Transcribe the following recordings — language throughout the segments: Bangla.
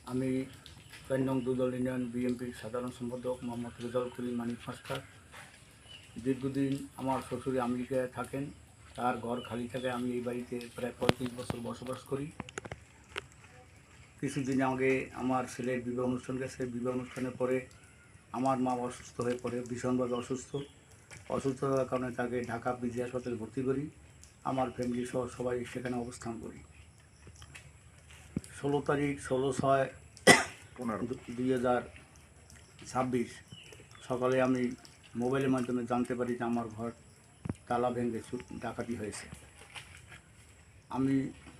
আমি ৪ নং দুদল ইউনিয়ন বিএনপির সাধারণ সম্পাদক মোহাম্মদ রেজাউল করিম মানিক মাস্টার। দীর্ঘদিন আমার শ্বশুর আমেরিকায় থাকেন, তার ঘর খালি থাকে। আমি এই বাড়িতে প্রায় ৩৫ বছর বসবাস করি। কিছুদিন আগে আমার ছেলের বিবাহ অনুষ্ঠান গেছে। বিবাহ অনুষ্ঠানের পরে আমার মা অসুস্থ হয়ে পড়ে, ভীষণভাবে অসুস্থ হওয়ার কারণে তাকে ঢাকা পিজি হাসপাতালে ভর্তি করি। আমার ফ্যামিলি সহ সবাই সেখানে অবস্থান করি। ১৬ তারিখ ১৬/৬/২০২৬ সকালে আমি মোবাইলের মাধ্যমে জানতে পারি যে আমার ঘর তালা ভেঙে ডাকাতি হয়েছে। আমি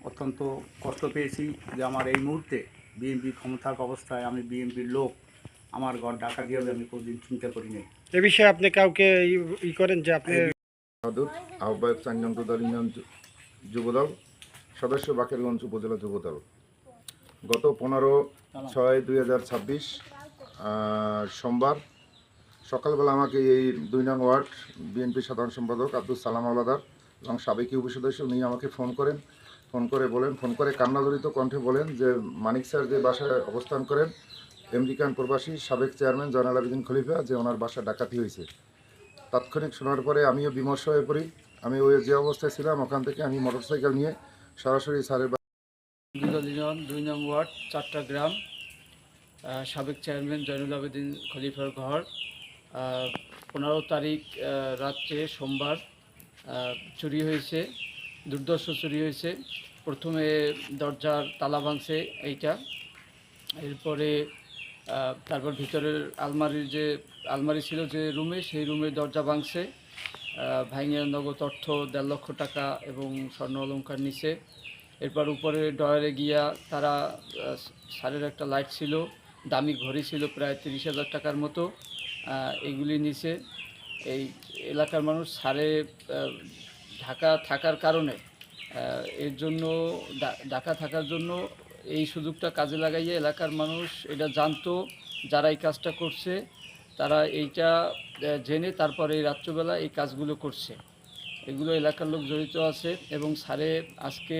অত্যন্ত কষ্ট পেয়েছি যে আমার এই মুহূর্তে বিএনপি ক্ষমতা থাকা অবস্থায় আমি বিএনপির লোক, আমার ঘর ডাকাতি হবে আমি কোনোদিন চিন্তা করি নাই। এ বিষয়ে আপনি কাউকে করেন যে আপনি আহ্বায়ক ৪ নং দুদল ইউনিয়ন যুবদল, সদস্য বাকেরগঞ্জ উপজেলা যুবদল। গত ১৫/৬/২০২৬ সোমবার সকালবেলা আমাকে এই ২ নং ওয়ার্ড বিএনপি সাধারণ সম্পাদক আব্দুল সালাম আওলাদার এবং সাবেক ইউপি সদস্য নিয়ে আমাকে ফোন করে কান্নাজড়িত কণ্ঠে বলেন যে মানিক স্যার যে বাসায় অবস্থান করেন, আমেরিকান প্রবাসী সাবেক চেয়ারম্যান জয়নাল আবেদিন খলিফা, যে ওনার বাসা ডাকাতি হয়েছে। তাৎক্ষণিক শোনার পরে আমিও বিমর্ষ হয়ে পড়ি। আমি ওই যে অবস্থায় ছিলাম ওখান থেকে আমি মোটরসাইকেল নিয়ে সরাসরি স্যারের দুদল ইউনিয়ন ২ নং ওয়ার্ড চারটা গ্রাম, সাবেক চেয়ারম্যান জয়নুল আবেদিন খলিফার ঘর। ১৫ তারিখ রাত্রে সোমবার চুরি হয়েছে, দুর্ধর্ষ চুরি হয়েছে। প্রথমে দরজার তালা ভাঙছে এইটা, এরপরে তারপর ভিতরের আলমারি ছিল যে রুমে, সেই রুমের দরজা ভাঙছে, ভাঙে নগদ অর্থ ১.৫ লক্ষ টাকা এবং স্বর্ণ অলংকার নিছে। এরপর উপরে ডয়ারে গিয়া তারা সারের একটা লাইট ছিল, দামি ঘড়ি ছিল প্রায় ৩০,০০০ টাকার মতো, এগুলি নিছে। এই এলাকার মানুষ সারে ঢাকা থাকার কারণে এর জন্য ঢাকা থাকার জন্য এই সুযোগটা কাজে লাগাইয়ে এলাকার মানুষ এটা জানতো, যারা এই কাজটা করছে তারা এইটা জেনে তারপরে এই রাত্রবেলা এই কাজগুলো করছে। এগুলো এলাকার লোক জড়িত আছে এবং স্যারে আজকে